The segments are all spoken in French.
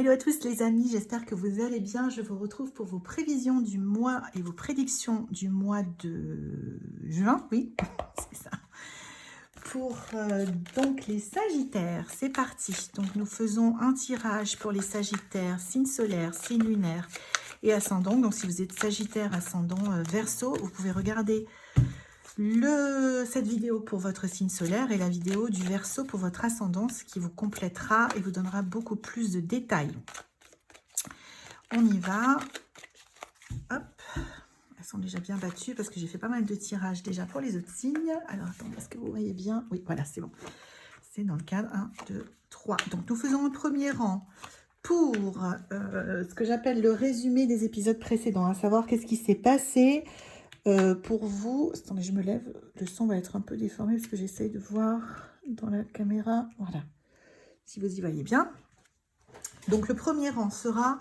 Hello à tous les amis, j'espère que vous allez bien. Je vous retrouve pour vos prévisions du mois et vos prédictions du mois de juin. Oui, c'est ça. Pour donc les Sagittaires, c'est parti. Donc nous faisons un tirage pour les Sagittaires, signe solaire, signe lunaire et ascendant. Donc si vous êtes Sagittaire, ascendant, Verseau, vous pouvez regarder cette vidéo pour votre signe solaire et la vidéo du Verseau pour votre ascendant, ce qui vous complétera et vous donnera beaucoup plus de détails. On y va. Hop. Elles sont déjà bien battues parce que j'ai fait pas mal de tirages déjà pour les autres signes. Alors, attendez, est-ce que vous voyez bien? Oui, voilà, c'est bon. C'est dans le cadre 1, 2, 3. Donc, nous faisons un premier rang pour ce que j'appelle le résumé des épisodes précédents, à savoir qu'est-ce qui s'est passé pour vous. Attendez, je me lève. Le son va être un peu déformé parce que j'essaye de voir dans la caméra. Voilà. Si vous y voyez bien. Donc, le premier rang sera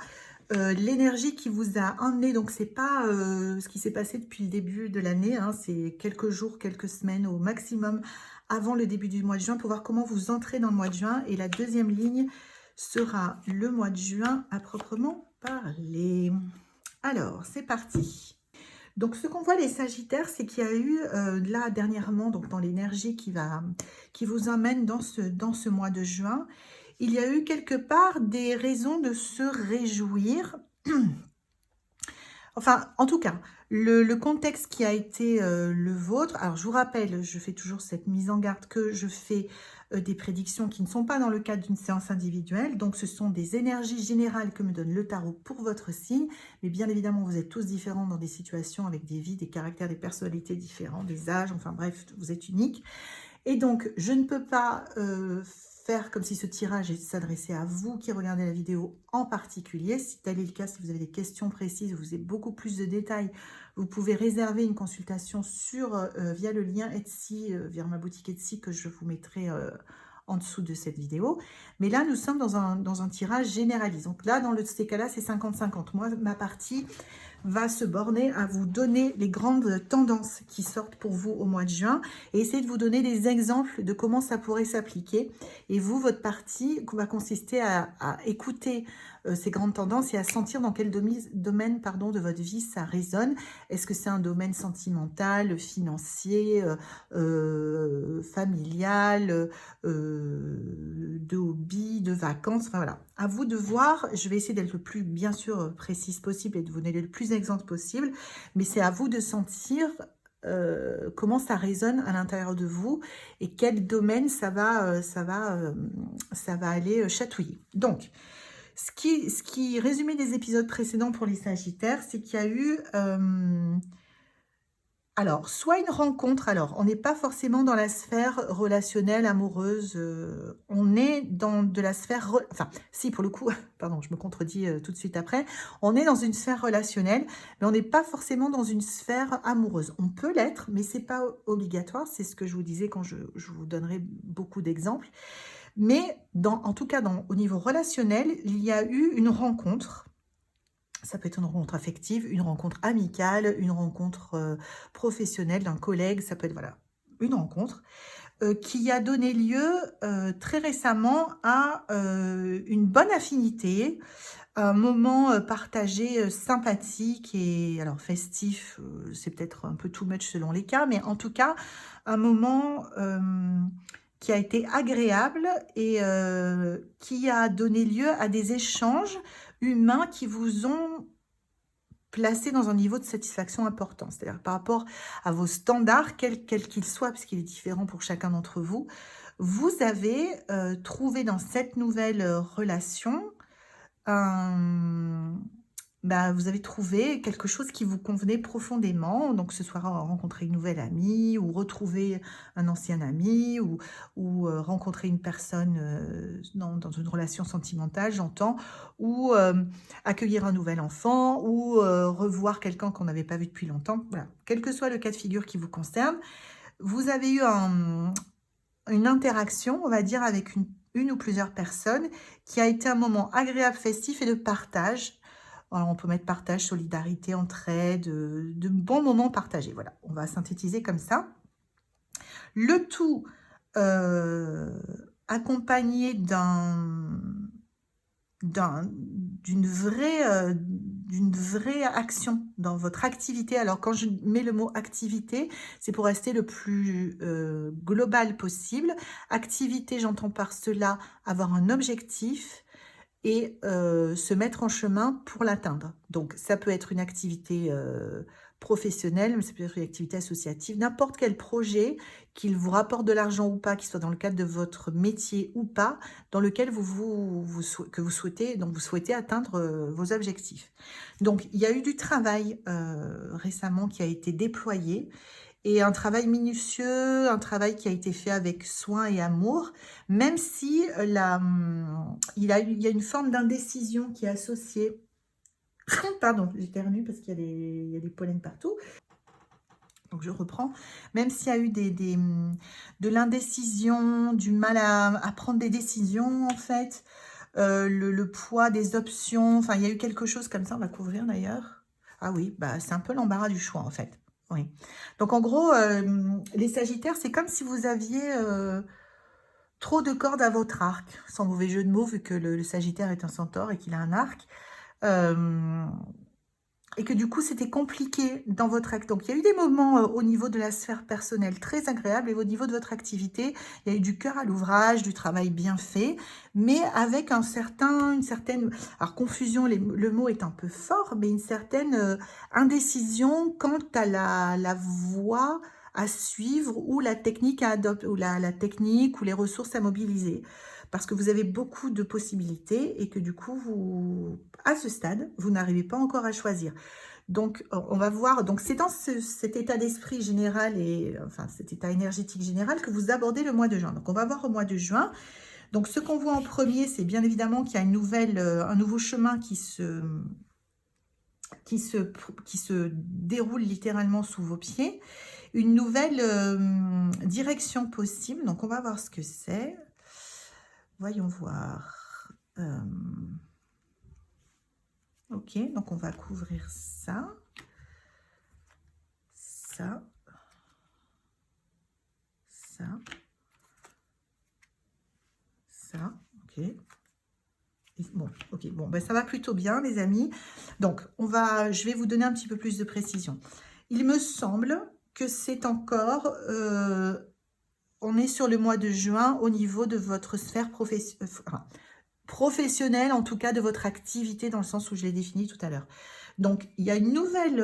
l'énergie qui vous a emmené. Donc, c'est pas ce qui s'est passé depuis le début de l'année. Hein, c'est quelques jours, quelques semaines au maximum avant le début du mois de juin pour voir comment vous entrez dans le mois de juin. Et la deuxième ligne sera le mois de juin à proprement parler. Alors, c'est parti. Donc, ce qu'on voit les Sagittaires, c'est qu'il y a eu là dernièrement, donc dans l'énergie qui vous emmène dans ce mois de juin, il y a eu quelque part des raisons de se réjouir. Enfin, en tout cas, le contexte qui a été le vôtre. Alors, je vous rappelle, je fais toujours cette mise en garde que je fais des prédictions qui ne sont pas dans le cadre d'une séance individuelle. Donc, ce sont des énergies générales que me donne le tarot pour votre signe. Mais bien évidemment, vous êtes tous différents dans des situations avec des vies, des caractères, des personnalités différents, des âges. Enfin bref, vous êtes uniques. Et donc, je ne peux pas faire comme si ce tirage s'adressait à vous qui regardez la vidéo en particulier. Si tel est le cas, si vous avez des questions précises, vous avez beaucoup plus de détails, vous pouvez réserver une consultation via le lien Etsy, via ma boutique Etsy que je vous mettrai en dessous de cette vidéo. Mais là, nous sommes dans un tirage généralisé. Donc là, dans ces cas-là, c'est 50-50. Moi, ma partie va se borner à vous donner les grandes tendances qui sortent pour vous au mois de juin et essayer de vous donner des exemples de comment ça pourrait s'appliquer. Et vous, votre partie va consister à écouter ces grandes tendances et à sentir dans quel domaine de votre vie ça résonne. Est-ce que c'est un domaine sentimental, financier, familial, de hobby, de vacances, enfin voilà. À vous de voir, je vais essayer d'être le plus bien sûr précise possible et de vous donner le plus d'exemples possible, mais c'est à vous de sentir comment ça résonne à l'intérieur de vous et quel domaine ça va aller chatouiller. Donc, ce qui résumé des épisodes précédents pour les Sagittaires, c'est qu'il y a eu alors, soit une rencontre, alors on n'est pas forcément dans la sphère relationnelle, amoureuse, on est dans de la sphère, enfin si pour le coup, pardon, je me contredis tout de suite après, on est dans une sphère relationnelle, mais on n'est pas forcément dans une sphère amoureuse. On peut l'être, mais c'est pas obligatoire, c'est ce que je vous disais quand je vous donnerai beaucoup d'exemples. Mais en tout cas, au niveau relationnel, il y a eu une rencontre. Ça peut être une rencontre affective, une rencontre amicale, une rencontre professionnelle d'un collègue. Ça peut être voilà, une rencontre qui a donné lieu très récemment à une bonne affinité, un moment partagé sympathique et alors festif, c'est peut-être un peu too much selon les cas, mais en tout cas, un moment qui a été agréable et qui a donné lieu à des échanges humains qui vous ont placé dans un niveau de satisfaction important, c'est-à-dire par rapport à vos standards, quels qu'ils soient, parce qu'il est différent pour chacun d'entre vous, vous avez trouvé dans cette nouvelle relation vous avez trouvé quelque chose qui vous convenait profondément, donc que ce soit rencontrer une nouvelle amie, ou retrouver un ancien ami, ou rencontrer une personne dans une relation sentimentale, j'entends, ou accueillir un nouvel enfant, ou revoir quelqu'un qu'on n'avait pas vu depuis longtemps. Voilà. Quel que soit le cas de figure qui vous concerne, vous avez eu une interaction, on va dire, avec une ou plusieurs personnes, qui a été un moment agréable, festif et de partage. Alors, on peut mettre partage, solidarité, entraide, de bons moments partagés. Voilà, on va synthétiser comme ça. Le tout accompagné d'une vraie action dans votre activité. Alors, quand je mets le mot activité, c'est pour rester le plus global possible. Activité, j'entends par cela avoir un objectif et se mettre en chemin pour l'atteindre. Donc, ça peut être une activité professionnelle, mais ça peut être une activité associative, n'importe quel projet, qu'il vous rapporte de l'argent ou pas, qu'il soit dans le cadre de votre métier ou pas, dans lequel que vous souhaitez, donc vous souhaitez atteindre vos objectifs. Donc, il y a eu du travail récemment qui a été déployé, et un travail minutieux, un travail qui a été fait avec soin et amour, même si il y a une forme d'indécision qui est associée. Pardon, j'éternue parce qu'il y a des pollens partout. Donc je reprends. Même s'il y a eu de l'indécision, du mal à prendre des décisions en fait, le poids des options, enfin il y a eu quelque chose comme ça, on va couvrir d'ailleurs. Ah oui, bah c'est un peu l'embarras du choix en fait. Oui. Donc en gros, les Sagittaires, c'est comme si vous aviez trop de cordes à votre arc, sans mauvais jeu de mots, vu que le Sagittaire est un centaure et qu'il a un arc. Et que du coup, c'était compliqué dans votre acte. Donc, il y a eu des moments au niveau de la sphère personnelle très agréables, et au niveau de votre activité, il y a eu du cœur à l'ouvrage, du travail bien fait, mais avec une certaine, alors confusion, le mot est un peu fort, mais une certaine indécision quant à la voie à suivre ou la technique à adopter, ou la technique ou les ressources à mobiliser. Parce que vous avez beaucoup de possibilités et que du coup, à ce stade, vous n'arrivez pas encore à choisir. Donc, on va voir. Donc, c'est dans cet état d'esprit général et enfin cet état énergétique général que vous abordez le mois de juin. Donc, on va voir au mois de juin. Donc, ce qu'on voit en premier, c'est bien évidemment qu'il y a un nouveau chemin qui se déroule littéralement sous vos pieds. Une nouvelle direction possible. Donc, on va voir ce que c'est. Voyons voir. Ok, donc on va couvrir ça, ça, ok. Et bon, ok, bon, ben ça va plutôt bien, les amis. Donc, je vais vous donner un petit peu plus de précision. Il me semble que c'est encore, on est sur le mois de juin au niveau de votre sphère professionnelle, en tout cas de votre activité, dans le sens où je l'ai défini tout à l'heure. Donc, il y a une nouvelle...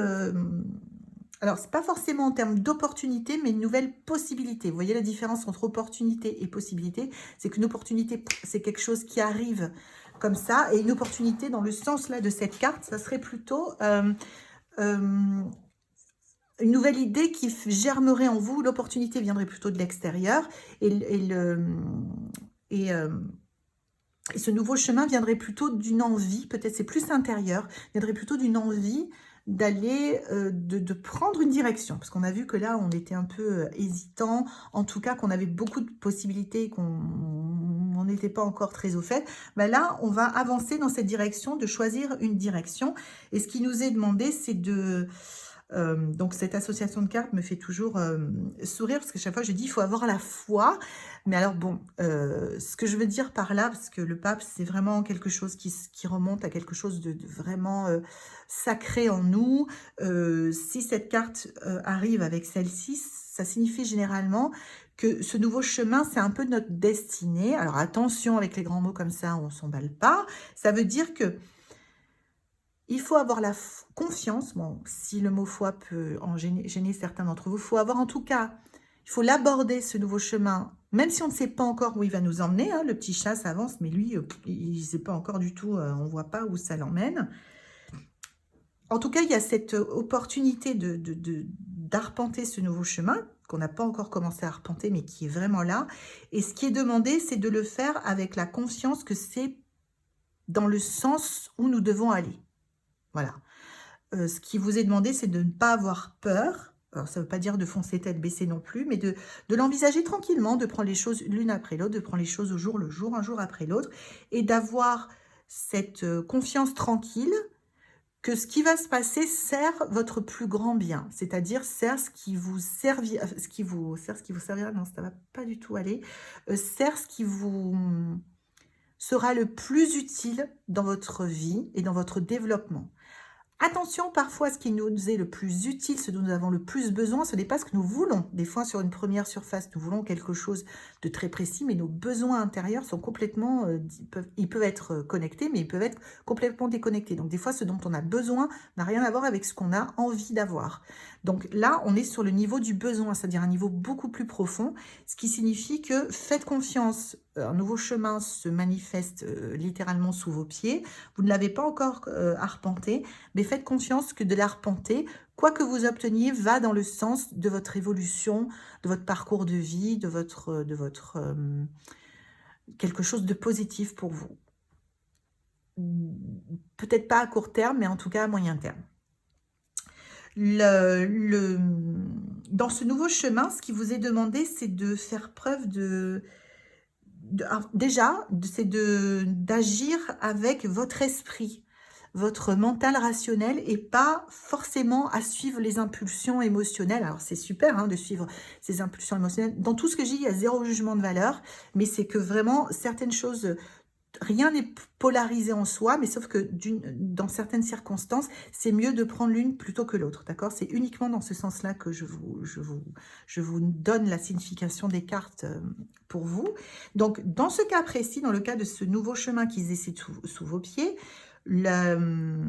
alors, c'est pas forcément en termes d'opportunité, mais une nouvelle possibilité. Vous voyez la différence entre opportunité et possibilité? C'est qu'une opportunité, c'est quelque chose qui arrive comme ça, et une opportunité, dans le sens là de cette carte, ça serait plutôt une nouvelle idée qui germerait en vous. L'opportunité viendrait plutôt de l'extérieur, et ce nouveau chemin viendrait plutôt d'une envie, peut-être c'est plus intérieur, viendrait plutôt d'une envie d'aller, de prendre une direction. Parce qu'on a vu que là, on était un peu hésitant, en tout cas qu'on avait beaucoup de possibilités, qu'on n'était pas encore très au fait. Ben là, on va avancer dans cette direction, de choisir une direction. Et ce qui nous est demandé, c'est de... donc cette association de cartes me fait toujours sourire, parce que chaque fois je dis il faut avoir la foi. Mais alors bon, ce que je veux dire par là, parce que le pape c'est vraiment quelque chose qui remonte à quelque chose de vraiment sacré en nous. Si cette carte arrive avec celle-ci, ça signifie généralement que ce nouveau chemin, c'est un peu notre destinée. Alors attention avec les grands mots comme ça, on ne s'emballe pas. Ça veut dire que il faut avoir la confiance, bon, si le mot foi peut en gêner certains d'entre vous, il faut avoir en tout cas, il faut l'aborder ce nouveau chemin, même si on ne sait pas encore où il va nous emmener, hein, le petit chat s'avance, mais lui, il ne sait pas encore du tout, on ne voit pas où ça l'emmène. En tout cas, il y a cette opportunité d'arpenter ce nouveau chemin, qu'on n'a pas encore commencé à arpenter, mais qui est vraiment là. Et ce qui est demandé, c'est de le faire avec la conscience que c'est dans le sens où nous devons aller. Voilà. Ce qui vous est demandé, c'est de ne pas avoir peur. Alors, ça ne veut pas dire de foncer tête baissée non plus, mais de l'envisager tranquillement, de prendre les choses l'une après l'autre, de prendre les choses au jour le jour, un jour après l'autre, et d'avoir cette confiance tranquille que ce qui va se passer sert votre plus grand bien, c'est-à-dire sert ce qui vous servira, non, ça ne va pas du tout aller, sert ce qui vous sera le plus utile dans votre vie et dans votre développement. Attention, parfois, ce qui nous est le plus utile, ce dont nous avons le plus besoin, ce n'est pas ce que nous voulons. Des fois, sur une première surface, nous voulons quelque chose de très précis, mais nos besoins intérieurs sont complètement... ils peuvent être connectés, mais ils peuvent être complètement déconnectés. Donc, des fois, ce dont on a besoin n'a rien à voir avec ce qu'on a envie d'avoir. Donc là, on est sur le niveau du besoin, c'est-à-dire un niveau beaucoup plus profond, ce qui signifie que faites confiance. Un nouveau chemin se manifeste littéralement sous vos pieds. Vous ne l'avez pas encore arpenté, mais faites confiance que de l'arpenter, quoi que vous obteniez, va dans le sens de votre évolution, de votre parcours de vie, de votre quelque chose de positif pour vous. Peut-être pas à court terme, mais en tout cas à moyen terme. Dans ce nouveau chemin, ce qui vous est demandé, c'est de faire preuve c'est d'agir avec votre esprit, votre mental rationnel et pas forcément à suivre les impulsions émotionnelles. Alors c'est super hein, de suivre ces impulsions émotionnelles. Dans tout ce que j'ai dit, il y a zéro jugement de valeur, mais c'est que vraiment certaines choses... Rien n'est polarisé en soi, mais sauf que dans certaines circonstances, c'est mieux de prendre l'une plutôt que l'autre, d'accord? C'est uniquement dans ce sens-là que je vous donne la signification des cartes pour vous. Donc, dans ce cas précis, dans le cas de ce nouveau chemin qui est sous vos pieds, le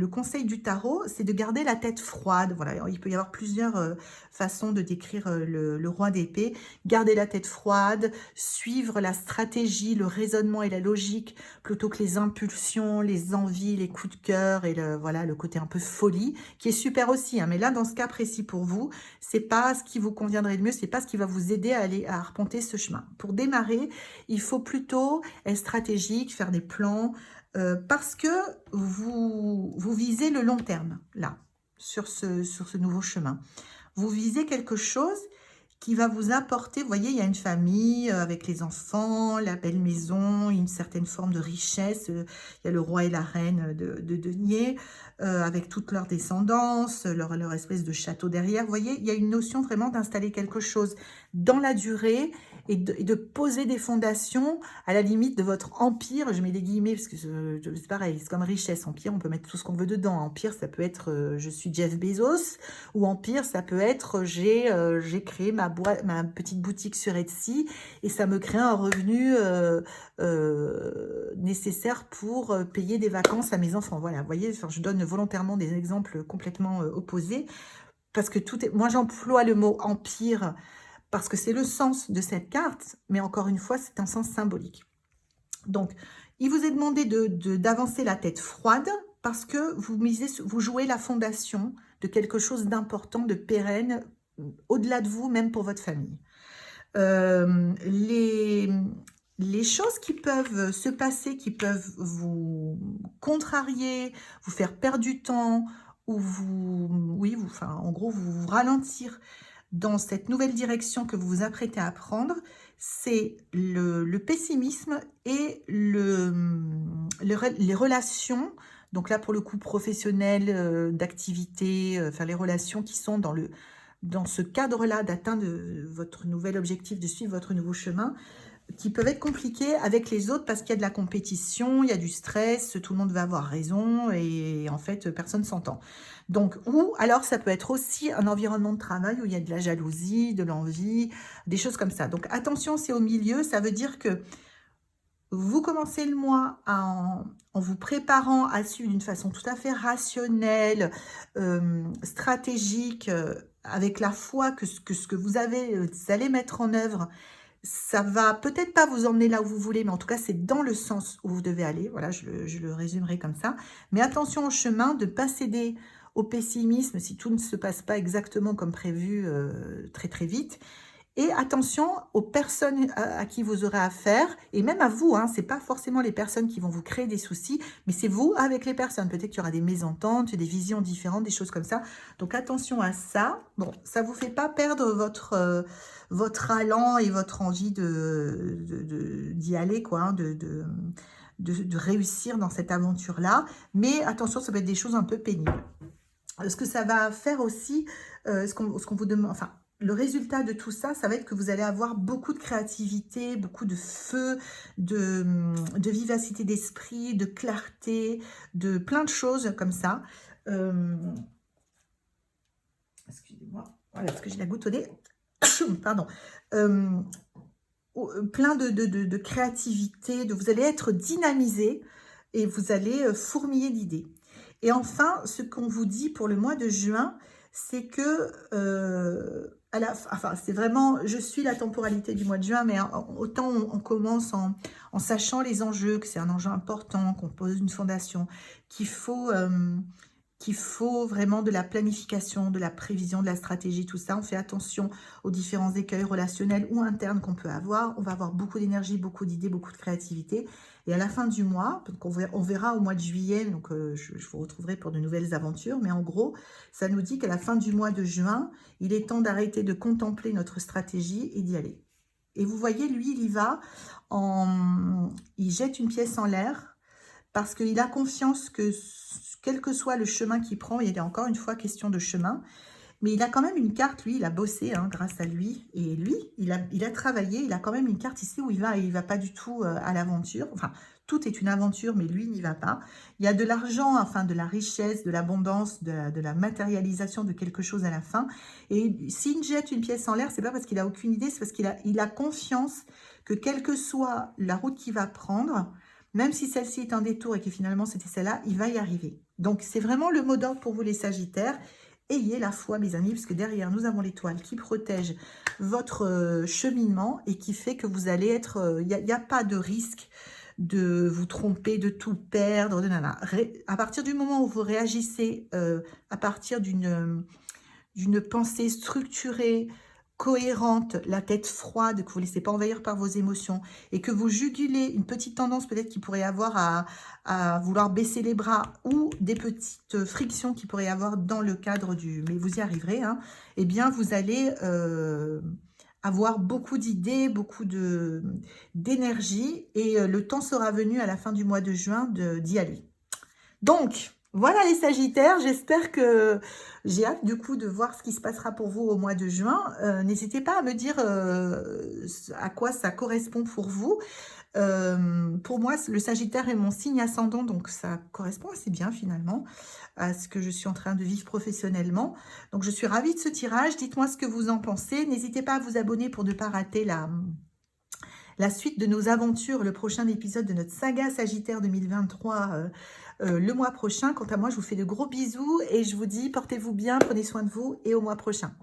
conseil du tarot, c'est de garder la tête froide. Voilà, il peut y avoir plusieurs façons de décrire le roi d'épée. Garder la tête froide, suivre la stratégie, le raisonnement et la logique, plutôt que les impulsions, les envies, les coups de cœur et le côté un peu folie, qui est super aussi. Hein. Mais là, dans ce cas précis pour vous, c'est pas ce qui vous conviendrait le mieux, c'est pas ce qui va vous aider à arpenter ce chemin. Pour démarrer, il faut plutôt être stratégique, faire des plans, parce que vous visez le long terme, là, sur ce nouveau chemin. Vous visez quelque chose qui va vous apporter, vous voyez, il y a une famille avec les enfants, la belle maison, une certaine forme de richesse. Il y a le roi et la reine de denier, avec toute leur descendance, leur espèce de château derrière. Vous voyez, il y a une notion vraiment d'installer quelque chose dans la durée et de poser des fondations à la limite de votre empire. Je mets des guillemets parce que c'est pareil, c'est comme richesse. Empire, on peut mettre tout ce qu'on veut dedans. Empire, ça peut être je suis Jeff Bezos, ou empire, ça peut être j'ai créé ma petite boutique sur Etsy et ça me crée un revenu nécessaire pour payer des vacances à mes enfants. Voilà, vous voyez, enfin, je donne volontairement des exemples complètement opposés parce que moi j'emploie le mot empire parce que c'est le sens de cette carte, mais encore une fois, c'est un sens symbolique. Donc, il vous est demandé d'avancer la tête froide parce que vous jouez la fondation de quelque chose d'important, de pérenne, au-delà de vous, même pour votre famille. Les choses qui peuvent se passer, qui peuvent vous contrarier, vous faire perdre du temps, ou en gros, vous ralentir dans cette nouvelle direction que vous vous apprêtez à prendre, c'est le pessimisme et les relations. Donc là, pour le coup, professionnel, d'activité, les relations qui sont dans ce cadre-là d'atteindre votre nouvel objectif, de suivre votre nouveau chemin, qui peuvent être compliquées avec les autres parce qu'il y a de la compétition, il y a du stress, tout le monde va avoir raison et en fait, personne ne s'entend. Donc, ou alors ça peut être aussi un environnement de travail où il y a de la jalousie, de l'envie, des choses comme ça. Donc, attention, c'est au milieu, ça veut dire que vous commencez le mois en vous préparant à suivre d'une façon tout à fait rationnelle, stratégique, avec la foi que ce que vous allez mettre en œuvre, ça va peut-être pas vous emmener là où vous voulez, mais en tout cas, c'est dans le sens où vous devez aller. Voilà, je le résumerai comme ça. Mais attention au chemin, de ne pas céder au pessimisme si tout ne se passe pas exactement comme prévu très très vite. Et attention aux personnes à qui vous aurez affaire, et même à vous, hein, ce n'est pas forcément les personnes qui vont vous créer des soucis, mais c'est vous avec les personnes. Peut-être qu'il y aura des mésententes, des visions différentes, des choses comme ça. Donc attention à ça. Bon, ça ne vous fait pas perdre votre allant et votre envie d'y aller, quoi, hein, de réussir dans cette aventure-là. Mais attention, ça peut être des choses un peu pénibles. Ce que ça va faire aussi, ce qu'on vous demande, enfin, le résultat de tout ça, ça va être que vous allez avoir beaucoup de créativité, beaucoup de feu, de vivacité d'esprit, de clarté, de plein de choses comme ça. Excusez-moi, voilà, parce que j'ai la goutte au nez. Pardon. Plein de créativité, vous allez être dynamisé et vous allez fourmiller d'idées. Et enfin, ce qu'on vous dit pour le mois de juin, c'est que, enfin, c'est vraiment, je suis la temporalité du mois de juin, mais autant on commence en sachant les enjeux, que c'est un enjeu important, qu'on pose une fondation, qu'il faut vraiment de la planification, de la prévision, de la stratégie, tout ça. On fait attention aux différents écueils relationnels ou internes qu'on peut avoir. On va avoir beaucoup d'énergie, beaucoup d'idées, beaucoup de créativité. Et à la fin du mois, donc on verra au mois de juillet, donc je vous retrouverai pour de nouvelles aventures, mais en gros, ça nous dit qu'à la fin du mois de juin, il est temps d'arrêter de contempler notre stratégie et d'y aller. Et vous voyez, lui, il y va, il jette une pièce en l'air, parce qu'il a confiance que, quel que soit le chemin qu'il prend, il est encore une fois question de chemin, mais il a quand même une carte, lui, il a bossé grâce à lui, et lui, il a travaillé, il a quand même une carte ici où il va pas du tout à l'aventure, enfin, tout est une aventure, mais lui n'y va pas. Il y a de l'argent, enfin de la richesse, de l'abondance, de la matérialisation de quelque chose à la fin, et s'il jette une pièce en l'air, c'est pas parce qu'il a aucune idée, c'est parce qu'il a confiance que quelle que soit la route qu'il va prendre, même si celle-ci est un détour et que finalement c'était celle-là, il va y arriver. Donc c'est vraiment le mot d'ordre pour vous les Sagittaires. Ayez la foi mes amis, parce que derrière nous avons l'étoile qui protège votre cheminement et qui fait que vous allez être... Il n'y a pas de risque de vous tromper, de tout perdre. À partir du moment où vous réagissez à partir d'une pensée structurée, cohérente, la tête froide, que vous ne laissez pas envahir par vos émotions et que vous jugulez une petite tendance peut-être qu'il pourrait y avoir à vouloir baisser les bras ou des petites frictions qu'il pourrait y avoir dans le cadre du... Mais vous y arriverez, eh bien vous allez avoir beaucoup d'idées, beaucoup d'énergie et le temps sera venu à la fin du mois de juin d'y aller. Donc, voilà les Sagittaires, j'espère que j'ai hâte du coup de voir ce qui se passera pour vous au mois de juin. N'hésitez pas à me dire à quoi ça correspond pour vous. Pour moi, le Sagittaire est mon signe ascendant, donc ça correspond assez bien finalement à ce que je suis en train de vivre professionnellement. Donc je suis ravie de ce tirage, dites-moi ce que vous en pensez. N'hésitez pas à vous abonner pour ne pas rater la suite de nos aventures, le prochain épisode de notre saga Sagittaire 2023 le mois prochain. Quant à moi, je vous fais de gros bisous et je vous dis portez-vous bien, prenez soin de vous et au mois prochain.